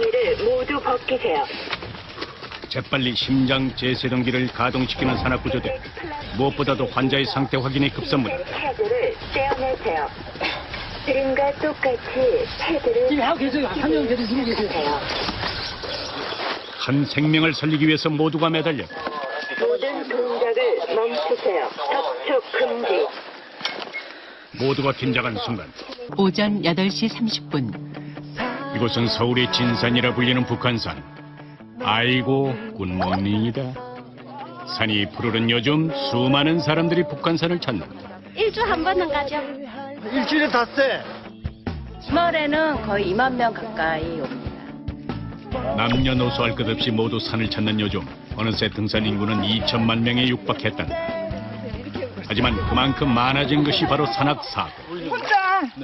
비닐을 모두 벗기세요. 재빨리 심장 제세동기를 가동시키는 산악구조대. 무엇보다도 환자의 상태 확인이 급선무다. 패드를 떼어내세요. 지금과 똑같이 패드를 지금 하고 계세요. 한 명 계속 지금 계세요. 한 생명을 살리기 위해서 모두가 매달려. 모든 동작을 멈추세요. 접촉 금지. 모두가 긴장한 순간 오전 8시 30분. 이곳은 서울의 진산이라 불리는 북한산. 아이고 굿모닝이다. 산이 푸르른 요즘 수많은 사람들이 북한산을 찾는다. 일주일에 한 번은 가죠. 일주일에 닷새. 주말에는 거의 2만 명 가까이 옵니다. 남녀노소 할 것 없이 모두 산을 찾는 요즘 어느새 등산 인구는 2천만 명에 육박했단다. 하지만 그만큼 많아진 것이 바로 산악사고.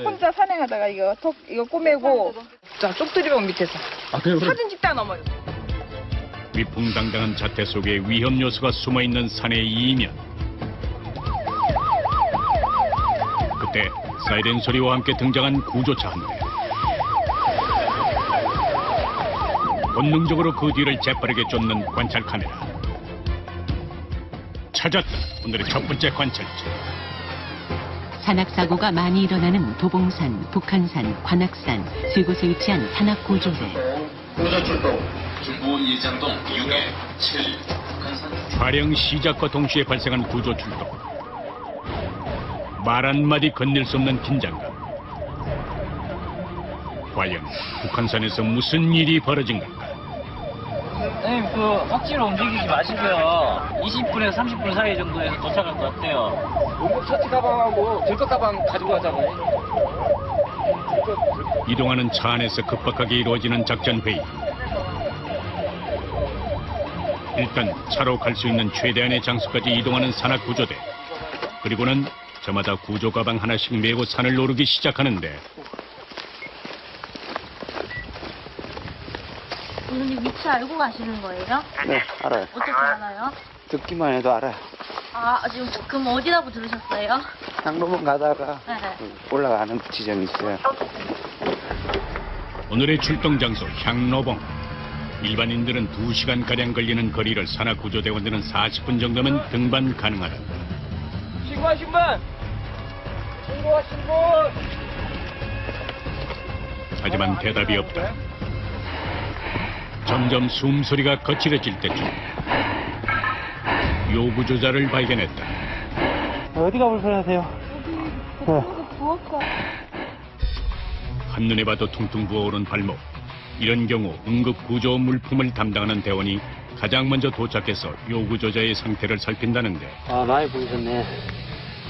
혼자 산행하다가 이거 꼬매고 자 쪽들이방 밑에서 사진 찍다 넘어요. 위풍당당한 자태 속에 위험 요소가 숨어있는 산의 이면. 그때 사이렌 소리와 함께 등장한 구조차 한 대. 본능적으로 그 뒤를 재빠르게 쫓는 관찰 카메라. 찾았다. 오늘의 첫 번째 관찰지. 산악사고가 많이 일어나는 도봉산, 북한산, 관악산 세 곳에 위치한 산악구조대. 구조 출동. 중부 예장동 6에 7 북한산. 촬영 시작과 동시에 발생한 구조 출동. 말 한마디 건넬 수 없는 긴장감. 과연 북한산에서 무슨 일이 벌어진 걸까? 선생님, 억지로 움직이지 마시고요. 20분에서 30분 사이 정도에서 도착할 것 같아요. 응급처치 가방하고 들것 가방 가지고 가자고요. 이동하는 차 안에서 급박하게 이루어지는 작전 회의. 일단 차로 갈 수 있는 최대한의 장소까지 이동하는 산악구조대. 그리고는 저마다 구조 가방 하나씩 메고 산을 오르기 시작하는데. 선생님 위치 알고 가시는 거예요? 네, 알아요. 어떻게 알아요? 듣기만 해도 알아요. 아, 지금 그럼 어디라고 들으셨어요? 향로만 가다가 네. 올라가는 지점이 있어요. 오늘의 출동 장소 향로봉. 일반인들은 2시간가량 걸리는 거리를 산악구조대원들은 40분 정도면 등반 가능하다. 신고하신 분! 하지만 대답이 없다. 점점 숨소리가 거칠어질 때쯤 요구조자를 발견했다. 어디가 불편하세요? 한눈에 봐도 퉁퉁 부어오른 발목. 이런 경우 응급구조 물품을 담당하는 대원이 가장 먼저 도착해서 요구조자의 상태를 살핀다는데. 아, 많이 보이셨네.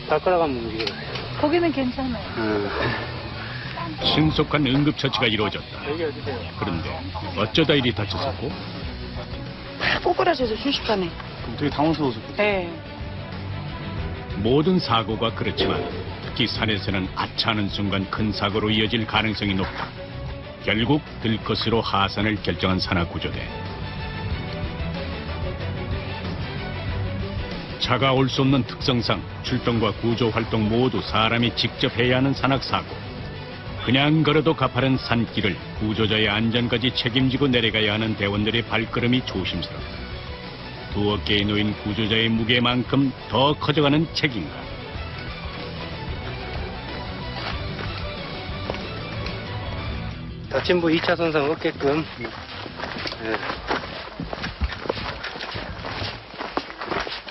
발가락 한번 움직여요. 거기는 괜찮아요. 신속한 응급처치가 이루어졌다. 그런데 어쩌다 일이 다쳤었고? 꼬꾸라져서 순식간에. 그럼 되게 당황스러웠어요. 네. 모든 사고가 그렇지만 특히 산에서는 아차하는 순간 큰 사고로 이어질 가능성이 높다. 결국 들것으로 하산을 결정한 산악구조대. 차가 올 수 없는 특성상 출동과 구조 활동 모두 사람이 직접 해야 하는 산악사고. 그냥 걸어도 가파른 산길을 구조자의 안전까지 책임지고 내려가야 하는 대원들의 발걸음이 조심스럽다. 두 어깨에 놓인 구조자의 무게만큼 더 커져가는 책임감. 다친 부 2차 손상 없게끔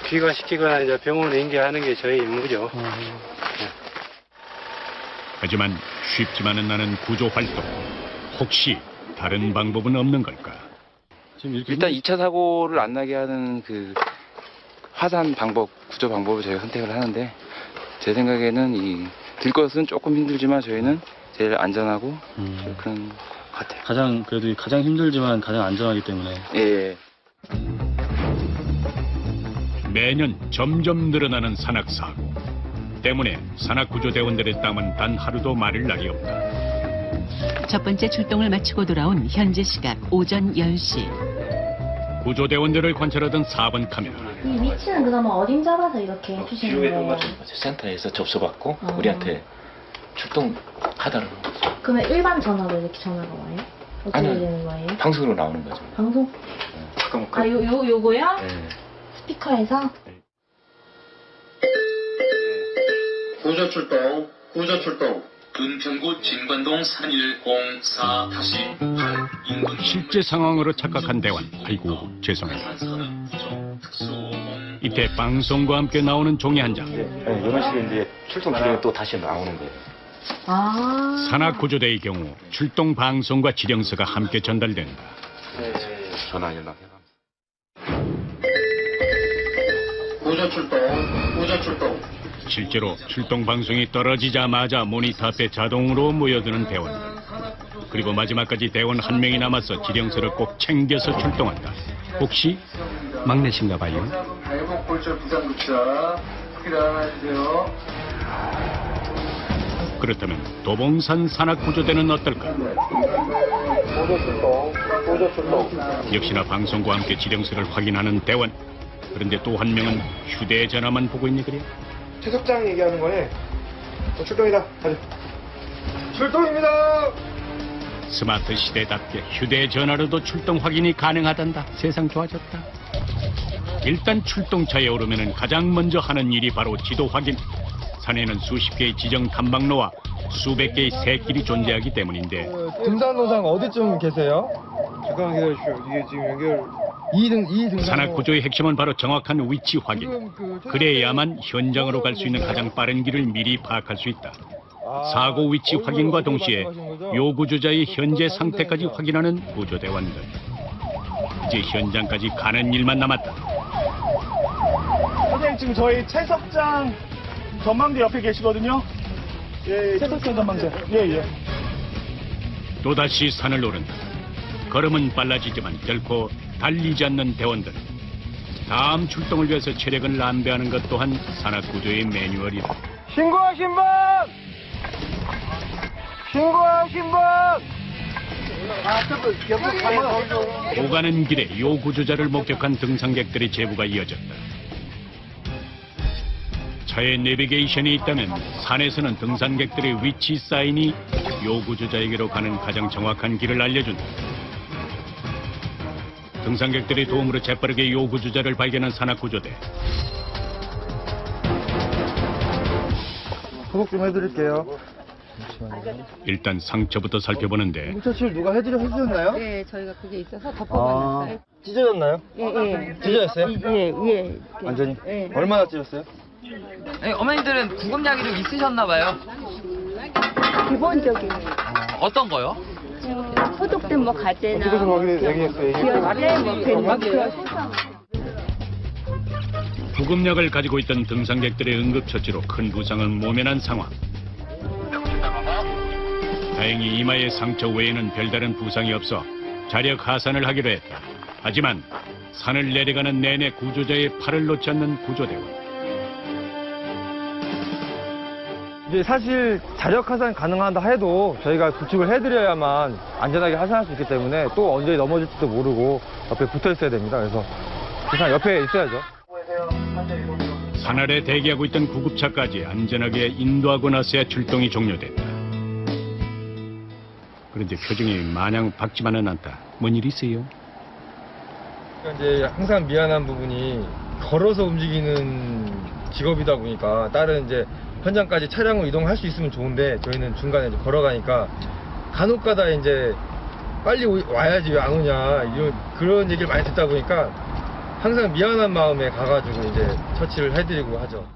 귀가시키거나 이제 병원에 인계하는 게 저희 임무죠. 하지만 쉽지만은 않은 구조 활동. 혹시 다른 방법은 없는 걸까? 일단 2차 사고를 안 나게 하는 그 하산 방법, 구조 방법을 저희가 선택을 하는데, 제 생각에는 이 들것은 조금 힘들지만 저희는 제일 안전하고 그런 것 같아요. 그래도 가장 힘들지만 가장 안전하기 때문에. 예. 매년 점점 늘어나는 산악사고 때문에 산악구조대원들의 땀은 단 하루도 마를 날이 없다. 첫 번째 출동을 마치고 돌아온 현재 시각 오전 10시. 구조대원들을 관찰하던 4번 카메라. 이 위치는 그러면 어딘 잡아서 이렇게 해주시는 거예요? 센터에서 접수받고 우리한테 출동하다는 거죠. 그러면 일반 전화로 이렇게 전화가 와요? 어떻게 되는 거예요? 방송으로 나오는 거죠. 방송? 잠깐만. 아, 요거요? 네. 스피커에서? 구조 출동, 구조 출동. 은평구 진관동 산일 04-8 인근 실제 상황으로 착각한 대원. 아이고 죄송해요. 이때 방송과 함께 나오는 종이 한 장. 네, 이런 식으로 이제 출동 기록이 또 다시 나오는 거예요. 아. 산악구조대의 경우 출동 방송과 지령서가 함께 전달된다. 전화 연락해봐. 구조 출동, 구조 출동. 실제로 출동 방송이 떨어지자마자 모니터 앞에 자동으로 모여드는 대원들. 그리고 마지막까지 대원 한 명이 남아서 지령서를 꼭 챙겨서 출동한다. 혹시 막내신가 봐요? 회복 골절 부상 급자 일어나주세요. 그렇다면 도봉산 산악구조대는 어떨까? 구조 출동, 구조 출동. 역시나 방송과 함께 지령서를 확인하는 대원. 그런데 또 한 명은 휴대전화만 보고 있니 그래? 최석장 얘기하는 거네. 출동이다. 가자. 출동입니다. 스마트 시대답게 휴대전화로도 출동 확인이 가능하단다. 세상 좋아졌다. 일단 출동차에 오르면 가장 먼저 하는 일이 바로 지도 확인. 산에는 수십 개의 지정 탐방로와 수백 개의 새길이 존재하기 때문인데 등산로상 어디쯤 계세요? 잠깐만 기다려주시오. 이게 지금 연결... 2등 산악구조의 핵심은 바로 정확한 위치 확인. 그래야만 현장으로 갈 수 있는 가장 빠른 길을 미리 파악할 수 있다. 사고 위치 확인과 동시에 요구조자의 현재 상태까지 확인하는 구조대원들. 이제 현장까지 가는 일만 남았다. 선생님 지금 저희 채석장 전망대 옆에 계시거든요. 예, 채석장 전망대. 예. 또다시 산을 오른다. 걸음은 빨라지지만 결코 달리지 않는 대원들. 다음 출동을 위해서 체력을 낭비하는 것 또한 산악구조의 매뉴얼이다. 신고하신 분! 신고하신 분! 오가는 길에 요구조자를 목격한 등산객들의 제보가 이어졌다. 차에 내비게이션이 있다면 산에서는 등산객들의 위치 사인이 요구조자에게로 가는 가장 정확한 길을 알려준다. 등산객들의 도움으로 재빠르게 요구조자를 발견한 산악구조대. 소독 좀 해드릴게요. 일단 상처부터 살펴보는데 뭉쳐칠 누가 해주셨나요? 네, 저희가 그게 있어서 덮어놨어요. 찢어졌나요? 예. 찢어졌어요? 예. 완전히? 예. 얼마나 찢었어요? 네, 어머니들은 구급약이 좀 있으셨나 봐요. 기본적인 어떤 거요? 소독된 뭐 가재나 어떻게 좀 얘기했어요? 기어제, 뭐 밴드, 구급약을 가지고 있던 등산객들의 응급처치로 큰 부상은 모면한 상황. 다행히 이마의 상처 외에는 별다른 부상이 없어 자력 하산을 하기로 했다. 하지만 산을 내려가는 내내 구조자의 팔을 놓지 않는 구조대원. 이제 사실 자력 하산 가능하다 해도 저희가 구축을 해드려야만 안전하게 하산할 수 있기 때문에 또 언제 넘어질지도 모르고 옆에 붙어 있어야 됩니다. 그래서 항상 옆에 있어야죠. 산 아래 대기하고 있던 구급차까지 안전하게 인도하고 나서야 출동이 종료됐다. 그런데 표정이 마냥 밝지만은 않다. 뭔 일 있어요? 이제 항상 미안한 부분이 걸어서 움직이는 직업이다 보니까 다른 이제 현장까지 차량으로 이동할 수 있으면 좋은데 저희는 중간에 이제 걸어가니까 간혹가다 이제 빨리 와야지 왜 안 오냐 이런 그런 얘기를 많이 듣다 보니까 항상 미안한 마음에 가가지고 이제 처치를 해드리고 하죠.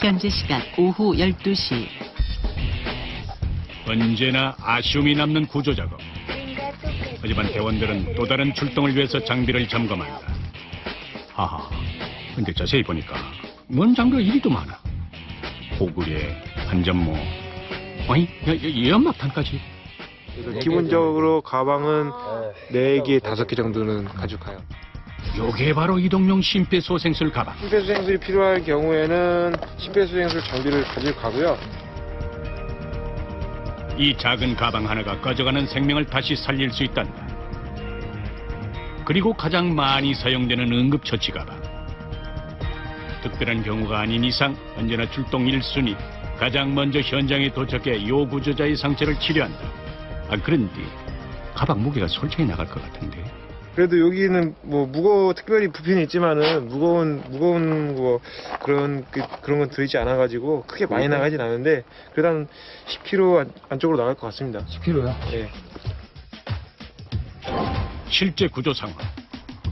현재 시각 오후 12시. 언제나 아쉬움이 남는 구조작업. 하지만 대원들은 또 다른 출동을 위해서 장비를 점검한다. 하하, 근데 자세히 보니까 뭔 장비가 이리도 많아. 고구려, 한전모, 연막탄까지. 기본적으로 가방은 4개, 5개 정도는 가지고 가요. 요게 바로 이동용 심폐소생술 가방. 심폐소생술이 필요할 경우에는 심폐소생술 장비를 가지고 가고요. 이 작은 가방 하나가 꺼져가는 생명을 다시 살릴 수 있단다. 그리고 가장 많이 사용되는 응급처치 가방. 특별한 경우가 아닌 이상 언제나 출동 1순위, 가장 먼저 현장에 도착해 요구조자의 상처를 치료한다. 그런데 가방 무게가 솔직히 나갈 것 같은데. 그래도 여기는 뭐 특별히 부피는 있지만은 무거운 뭐 그런 건 들이지 않아가지고 크게 많이 나가진 않은데 그래도 한 10kg 안쪽으로 나갈 것 같습니다. 10kg요? 네. 실제 구조 상황.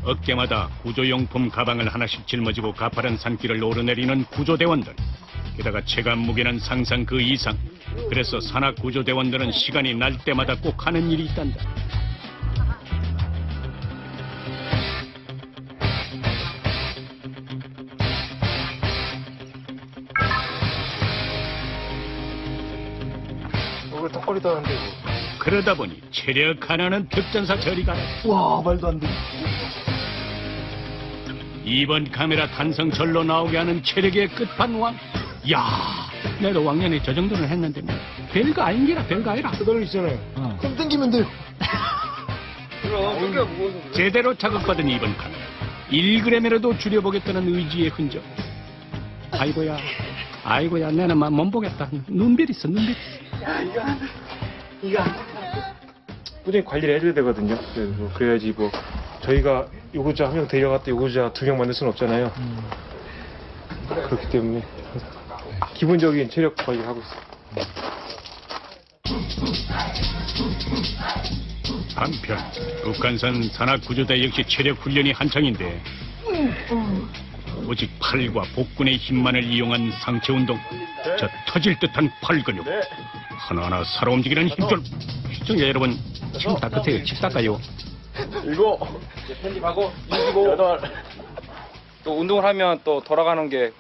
어깨마다 구조용품 가방을 하나씩 짊어지고 가파른 산길을 오르내리는 구조대원들. 게다가 체감 무게는 상상 그 이상. 그래서 산악구조대원들은 시간이 날 때마다 꼭 하는 일이 있단다. 턱걸이도 하는데 그러다 보니 체력 하나는 특전사 저리 가라. 와, 말도 안 돼. 이번 카메라 탄성 절로 나오게 하는 체력의 끝판왕. 야, 내도 왕년에 저 정도는 했는데 뭐 별거 아닌기라 별거 아니라. 그대로 있잖아요. 그럼 땡기면 돼요. 그럼 무게가 무거워서 그래. 제대로 자극받은 이번 카메라. 1g이라도 줄여보겠다는 의지의 흔적. 아이고야, 나는 못 보겠다. 눈빛 있어, 눈빛. 이거. 꾸준히 관리를 해줘야 되거든요. 그래야지 뭐 저희가 요구자 한 명 데려갔다 요구자 2명 만들 수는 없잖아요. 그렇기 때문에 기본적인 체력 관리를 하고 있어요. 한편 북한산 산악구조대 역시 체력 훈련이 한창인데 오직 팔과 복근의 힘만을 이용한 상체 운동. 저 터질 듯한 팔 근육 하나하나 살아 움직이는 힘줄. 시청자 여러분, 지금 닦으세요. 집 닦아요. 7 이제 편집하고 25 8 또 운동을 하면 또 돌아가는 게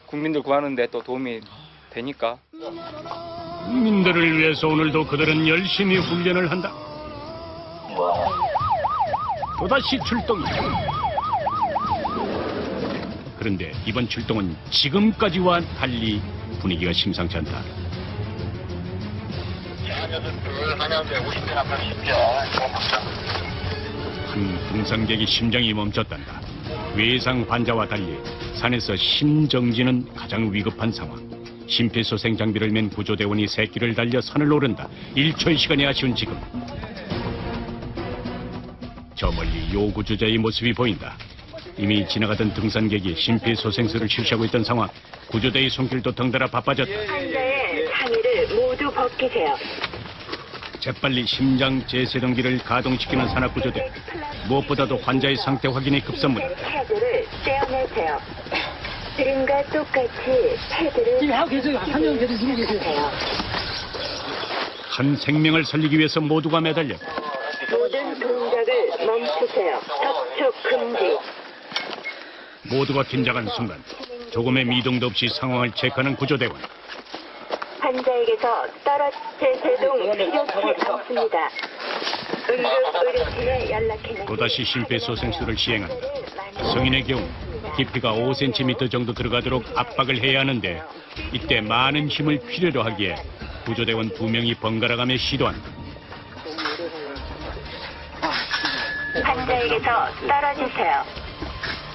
국민들 구하는데 또 도움이 되니까. 국민들을 위해서 오늘도 그들은 열심히 훈련을 한다. 또다시 출동이. 그런데 이번 출동은 지금까지와 달리 분위기가 심상치 않다. 한 등산객이 심장이 멈췄단다. 외상 환자와 달리 산에서 심정지는 가장 위급한 상황. 심폐소생 장비를 맨 구조대원이 새끼를 달려 산을 오른다. 1초의 시간이 아쉬운 지금. 저 멀리 요구조자의 모습이 보인다. 이미 지나가던 등산객이 심폐소생술을 실시하고 있던 상황. 구조대의 손길도 덩달아 바빠졌다. 환자의 상의를 모두 벗기세요. 재빨리 심장 제세동기를 가동시키는 산악구조대. 무엇보다도 환자의 상태 확인이 급선무다. 패드를 떼어내세요. 지금과 똑같이 패드를 지금 하고 계세요. 한 명 계속 누르고 계세요. 한 생명을 살리기 위해서 모두가 매달려. 모든 동작을 멈추세요. 접촉 금지. 모두가 긴장한 순간 조금의 미동도 없이 상황을 체크하는 구조대원. 환자에게서 제세동 필요치 않습니다. 응급의료팀에 연락해. 또다시 심폐소생술을 시행한다. 성인의 경우 깊이가 5cm 정도 들어가도록 압박을 해야 하는데 이때 많은 힘을 필요로 하기에 구조대원 2명이 번갈아가며 시도한다. 환자에게서 떨어지세요.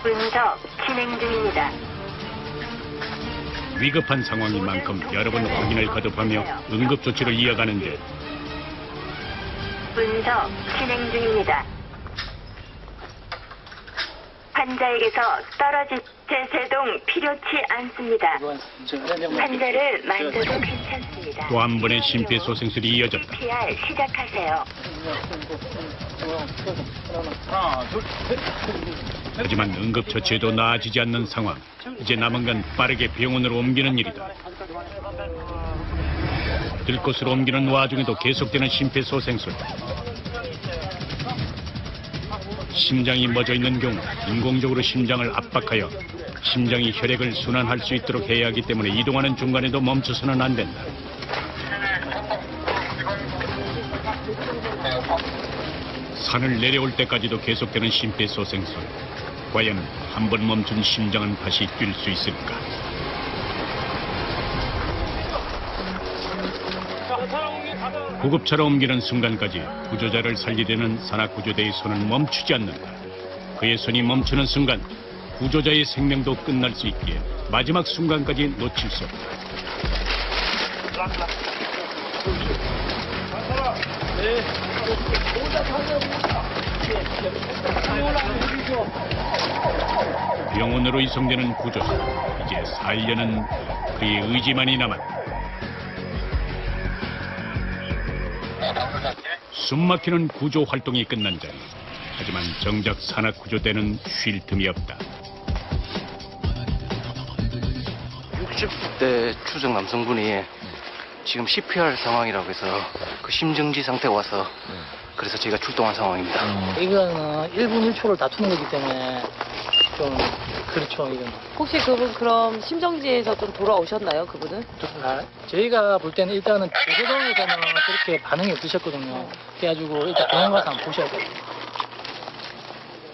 분석 진행 중입니다. 위급한 상황인 만큼 여러 번 확인을 거듭하며 응급조치를 이어가는데 분석 진행 중입니다. 환자에게서 제세동 필요치 않습니다. 환자를 만져도 괜찮습니다. 또 한 번의 심폐소생술이 이어졌다. CPR 시작하세요. 하나, 둘, 셋. 하지만 응급처치에도 나아지지 않는 상황. 이제 남은 건 빠르게 병원으로 옮기는 일이다. 들곳으로 옮기는 와중에도 계속되는 심폐소생술. 심장이 멎어 있는 경우 인공적으로 심장을 압박하여 심장이 혈액을 순환할 수 있도록 해야 하기 때문에 이동하는 중간에도 멈춰서는 안 된다. 산을 내려올 때까지도 계속되는 심폐소생술. 과연 한 번 멈춘 심장은 다시 뛸 수 있을까? 구급차로 옮기는 순간까지 구조자를 살리려는 산악구조대의 손은 멈추지 않는다. 그의 손이 멈추는 순간 구조자의 생명도 끝날 수 있기에 마지막 순간까지 놓칠 수 없다. 네. 병원으로 이송되는 구조사. 이제 살려는 그의 의지만이 남았다. 숨막히는 구조 활동이 끝난 자리. 하지만 정작 산악구조대는 쉴 틈이 없다. 60대 추정 남성분이 지금 CPR 상황이라고 해서 그 심정지 상태가 와서 그래서 저희가 출동한 상황입니다. 이거는 1분 1초를 다투는 거기 때문에 좀 그렇죠, 이건. 혹시 그분 그럼 심정지에서 좀 돌아오셨나요, 그분은? 저희가 볼 때는 일단은 제세동에서는 그렇게 반응이 없으셨거든요. 그래가지고 일단 병원 가서 한번 보셔야 돼요.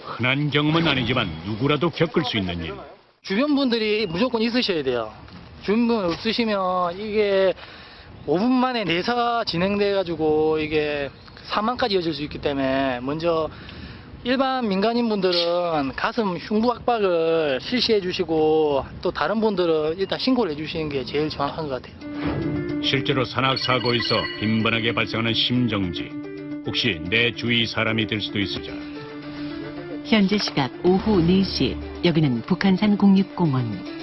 흔한 경험은 아니지만 누구라도 겪을 수 있는 일. 주변 분들이 무조건 있으셔야 돼요. 주변 분 없으시면 이게 5분 만에 내사가 진행돼가지고 이게 사망까지 이어질 수 있기 때문에 먼저 일반 민간인분들은 가슴 흉부 압박을 실시해 주시고 또 다른 분들은 일단 신고를 해주시는 게 제일 정확한 것 같아요. 실제로 산악사고에서 빈번하게 발생하는 심정지. 혹시 내 주위 사람이 될 수도 있으자. 현재 시각 오후 4시. 여기는 북한산 국립공원.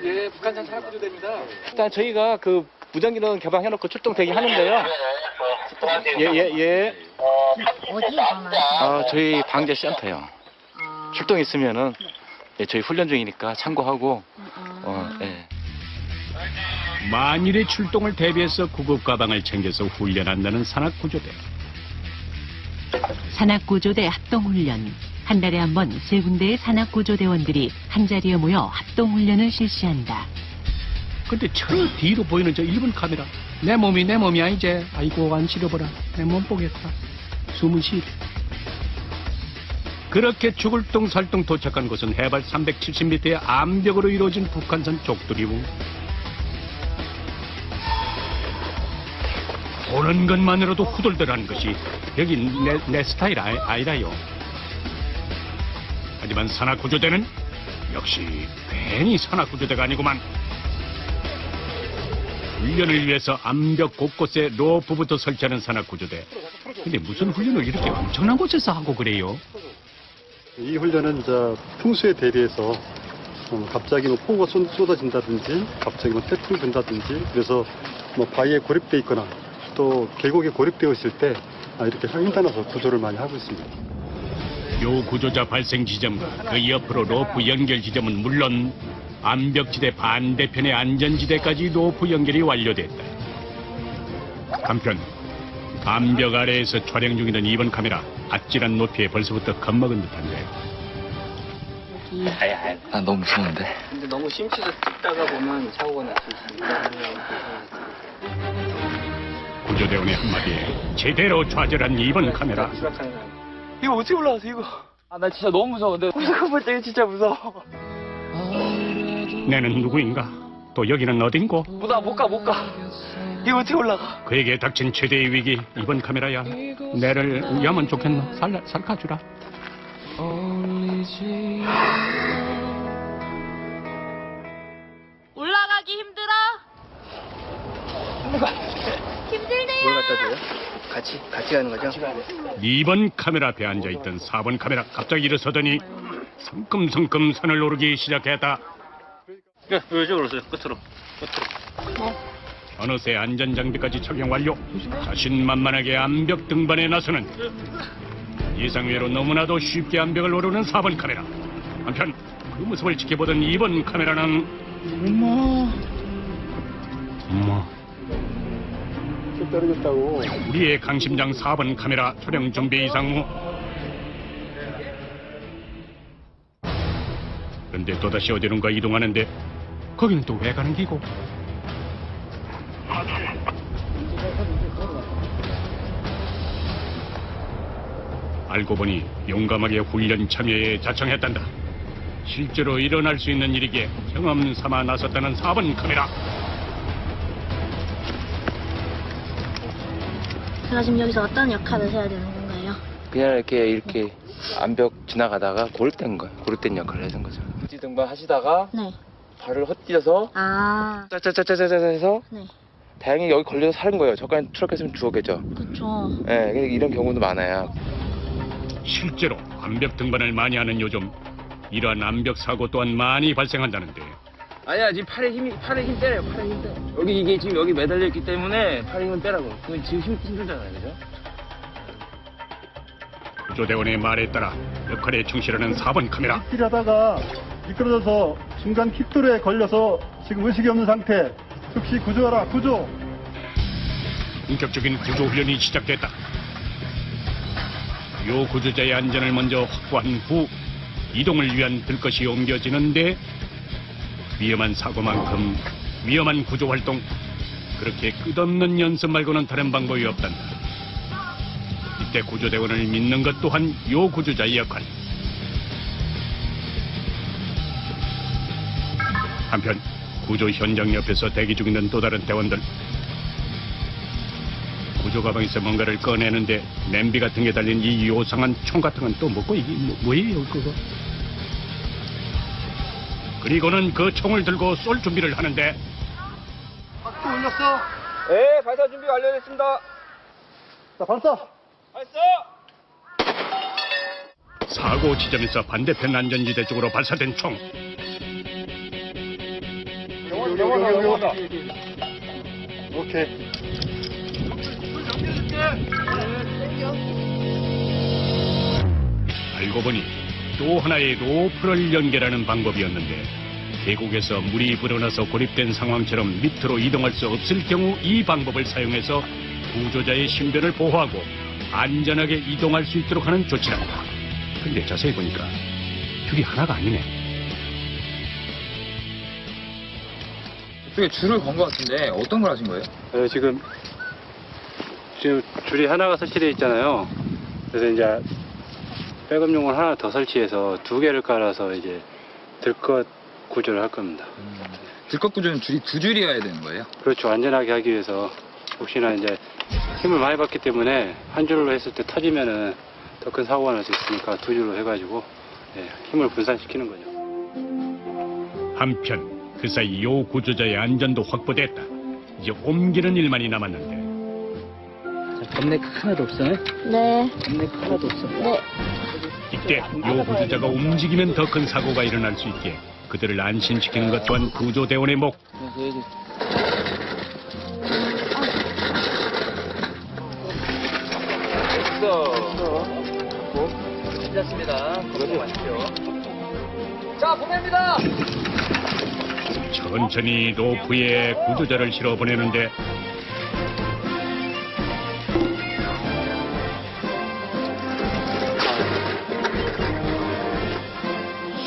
예, 북한산 산악구조대입니다. 일단 저희가 그 무전기는 개방해놓고 출동 대기하는데요. 예. 어디에 가나요? 저희 방재센터요. 출동 있으면은 저희 훈련 중이니까 참고하고 예. 만일의 출동을 대비해서 구급 가방을 챙겨서 훈련한다는 산악구조대. 산악구조대 합동훈련. 한 달에 한 번 세 군데의 산악구조대원들이 한자리에 모여 합동훈련을 실시한다. 근데 저 뒤로 보이는 저 1번 카메라. 내 몸이야 이제. 아이고 안 시려보라. 내 몸 보겠다. 숨은 쉬래. 그렇게 죽을 똥살똥 도착한 곳은 해발 370m의 암벽으로 이루어진 북한산 족두리봉. 보는 것만으로도 후덜덜하는 것이 여기 내 스타일 아니라요. 하지만 산악구조대는 역시 괜히 산악구조대가 아니구만. 훈련을 위해서 암벽 곳곳에 로프부터 설치하는 산악구조대. 근데 무슨 훈련을 이렇게 엄청난 곳에서 하고 그래요? 이 훈련은 풍수에 대비해서 갑자기 폭우가 쏟아진다든지 갑자기 태풍이 분다든지 그래서 바위에 고립돼 있거나 또 계곡에 고립되어 있을 때 이렇게 횡단해서 구조를 많이 하고 있습니다. 요 구조자 발생 지점과 그 옆으로 로프 연결 지점은 물론 암벽지대 반대편의 안전지대까지 로프 연결이 완료됐다. 한편 암벽 아래에서 촬영 중이던 2번 카메라 아찔한 높이에 벌써부터 겁먹은 듯한데. 너무 무서운데. 근데 너무 심취해서 찍다가 보면 사고가 날 수 있습니다. 구조대원의 한마디에 제대로 좌절한 2번 카메라. 이거 어떻게 올라가서 이거? 나 진짜 너무 무서운데. 그거 볼 때 진짜 무서워. 내는 누구인가? 또 여기는 어딘고? 못 가. 이거 어떻게 올라가? 그에게 닥친 최대의 위기. 2번 카메라야. 내를 위하면 좋겠노? 살까주라. 올라가기 힘들어? 힘들대요. 뭘 갖다 줘요? 같이 가는 거죠? 2번 카메라 앞에 앉아있던 4번 카메라 갑자기 일어서더니 성큼성큼 산을 오르기 시작했다. 이쪽으로 오세요. 끝으로. 어느새 안전장비까지 착용 완료. 자신만만하게 암벽 등반에 나서는 예상외로 너무나도 쉽게 암벽을 오르는 4번 카메라. 한편 그 모습을 지켜보던 2번 카메라는 엄마 떨어졌다고. 우리의 강심장 4번 카메라 촬영 준비 이상무. 그런데 또다시 어디론가 이동하는데 거기는 또 왜 가는 기고? 알고 보니 용감하게 훈련 참여에 자청했단다. 실제로 일어날 수 있는 일이기에 경험 삼아 나섰다는 4번 카메라. 제가 지금 여기서 어떤 역할을 해야 되는 건가요? 그냥 이렇게 암벽 지나가다가 고립된 역할을 해준 거죠. 등반 하시다가 네. 발을 헛디뎌서 아. 짜짜짜짜짜 해서 네. 다행히 여기 걸려서 사는 거예요. 저까지 추락했으면 죽었겠죠. 그쵸. 예, 근데 이런 경우도 많아요. 실제로 암벽 등반을 많이 하는 요즘 이러한 암벽 사고 또한 많이 발생한다는데 아니야, 지금 팔에 힘 빼래요. 팔에 힘 빼. 여기 이게 지금 여기 매달려 있기 때문에 팔에 힘을 빼라고. 그럼 지금 힘들잖아요, 그죠? 구조대원의 말에 따라 역할에 충실하는 4번 카메라. 필하다가 미끄러져서 중간 킥도로에 걸려서 지금 의식이 없는 상태. 즉시 구조하라, 구조. 본격적인 구조 훈련이 시작됐다. 요 구조자의 안전을 먼저 확보한 후 이동을 위한 들것이 옮겨지는데 위험한 사고만큼 위험한 구조 활동 그렇게 끝없는 연습 말고는 다른 방법이 없단다. 이때 구조대원을 믿는 것 또한 요 구조자의 역할. 한편 구조 현장 옆에서 대기 중인 또 다른 대원들. 구조 가방에서 뭔가를 꺼내는데 냄비 같은 게 달린 이 요상한 총 같은 건 또 뭐고 이게 뭐예요 그거? 그리고는 그 총을 들고 쏠 준비를 하는데. 박수 올렸어. 네, 발사 준비 완료됐습니다. 자, 발사. 사고 지점에서 반대편 안전지대 쪽으로 발사된 총. 여기. 오케이. 알고 보니 또 하나의 로프를 연결하는 방법이었는데 계곡에서 물이 불어나서 고립된 상황처럼 밑으로 이동할 수 없을 경우 이 방법을 사용해서 구조자의 신변을 보호하고 안전하게 이동할 수 있도록 하는 조치랍니다. 근데 자세히 보니까 줄이 하나가 아니네. 이쪽에 줄을 건 것 같은데 어떤 걸 하신 거예요? 지금 줄이 하나가 설치되어 있잖아요. 그래서 이제 백업용을 하나 더 설치해서 2개를 깔아서 이제 들것 구조를 할 겁니다. 들것 구조는 줄이 2줄이어야 되는 거예요? 그렇죠. 안전하게 하기 위해서 혹시나 이제 힘을 많이 받기 때문에 한 줄로 했을 때 터지면은 더 큰 사고가 날 수 있으니까 2줄로 해가지고 힘을 분산시키는 거죠. 한편 그 사이 요 구조자의 안전도 확보됐다. 이제 옮기는 일만이 남았는데. 겁내가 하나도 없어? 네. 겁내가 하나도 없어? 네. 이때 요 구조자가 움직이면 더 큰 사고가 일어날 수 있게 그들을 안심시키는 것 또한 구조대원의 목. 괜찮습니다. 걱정 마십시오. 자, 보냅니다. 천천히 로프에 구조자를 실어 보내는데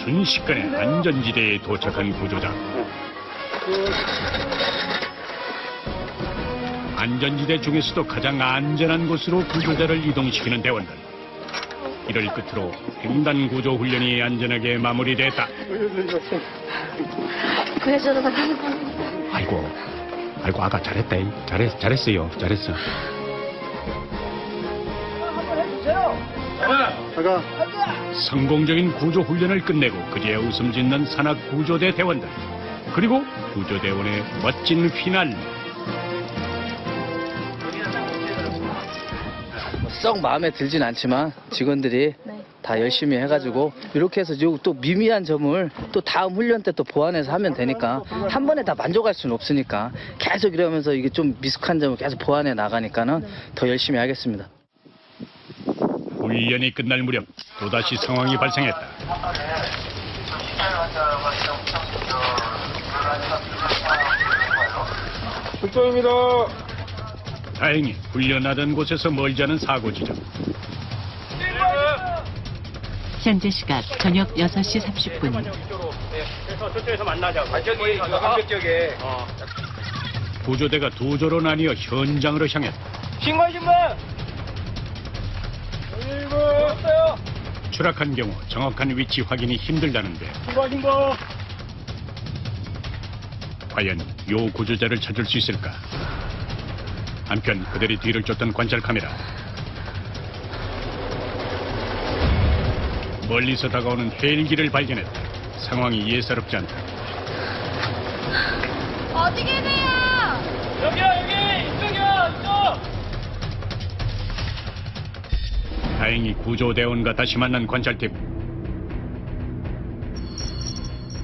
순식간에 안전지대에 도착한 구조자. 안전지대 중에서도 가장 안전한 곳으로 구조자를 이동시키는 대원들. 이를 끝으로 횡단 구조 훈련이 안전하게 마무리됐다. 그래서 아이고 아가 잘했다. 잘했어요. 한번 해주세요. 아가. 성공적인 구조 훈련을 끝내고 그제야 웃음 짓는 산악 구조대 대원들. 그리고 구조대원의 멋진 휘날. 썩 마음에 들진 않지만 직원들이 다 열심히 해가지고 이렇게 해서 또 미미한 점을 또 다음 훈련 때 또 보완해서 하면 되니까 한 번에 다 만족할 수는 없으니까 계속 이러면서 이게 좀 미숙한 점을 계속 보완해 나가니까는 더 열심히 하겠습니다. 훈련이 끝날 무렵 또다시 상황이 발생했다. 출동입니다. 다행히 훈련하던 곳에서 멀지 않은 사고 지점. 현재 시각 저녁 6시 30분. 저쪽에서 만나자. 저기 암벽 쪽에. 구조대가 2조로 나뉘어 현장으로 향했다. 신고. 왔어요. 추락한 경우 정확한 위치 확인이 힘들다는데 신고. 과연 요 구조자를 찾을 수 있을까? 한편 그들이 뒤를 쫓던 관찰 카메라. 멀리서 다가오는 헬기를 발견했다. 상황이 예사롭지 않다. 어디 계세요? 여기요. 다행히 구조대원과 다시 만난 관찰팀.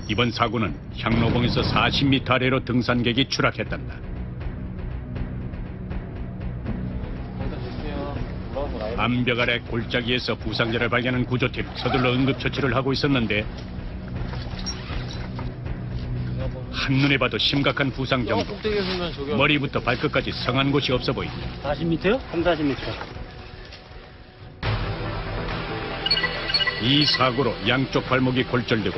이번 사고는 향로봉에서 40m 아래로 등산객이 추락했단다. 암벽 아래 골짜기에서 부상자를 발견한 구조팀. 서둘러 응급처치를 하고 있었는데 한눈에 봐도 심각한 부상 정도. 머리부터 발끝까지 성한 곳이 없어 보인다. 40m요? 30-40m. 이 사고로 양쪽 발목이 골절되고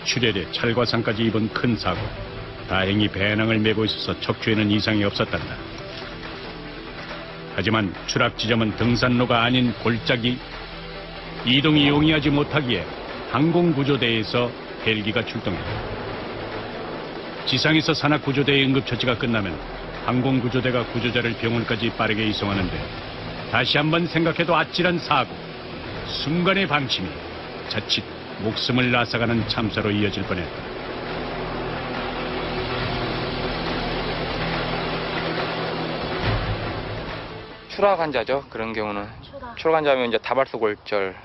출혈에 찰과상까지 입은 큰 사고. 다행히 배낭을 메고 있어서 척추에는 이상이 없었단다. 하지만 추락 지점은 등산로가 아닌 골짜기. 이동이 용이하지 못하기에 항공구조대에서 헬기가 출동했다. 지상에서 산악구조대의 응급처치가 끝나면 항공구조대가 구조자를 병원까지 빠르게 이송하는데 다시 한번 생각해도 아찔한 사고. 순간의 방심이 자칫 목숨을 앗아가는 참사로 이어질 뻔했다. 추락 환자죠. 그런 경우는 추락 환자면 이제 다발성 골절,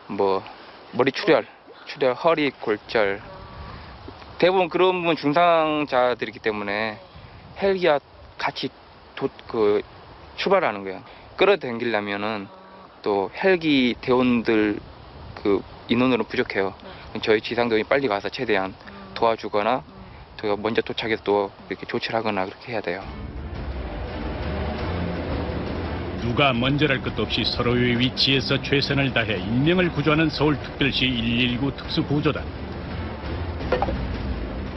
뭐 머리 출혈, 허리 골절. 대부분 그런 부분 중상자들이기 때문에 헬기와 같이 출발하는 거예요. 끌어당기려면은 또 헬기 대원들 그 인원으로 부족해요. 저희 지상대원이 빨리 가서 최대한 도와주거나 저희가 먼저 도착해서 또 이렇게 조치를 하거나 그렇게 해야 돼요. 누가 먼저랄 것도 없이 서로의 위치에서 최선을 다해 인명을 구조하는 서울특별시 119 특수구조단.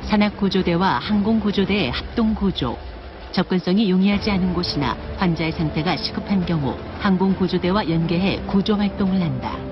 산악구조대와 항공구조대의 합동구조. 접근성이 용이하지 않은 곳이나 환자의 상태가 시급한 경우 항공구조대와 연계해 구조활동을 한다.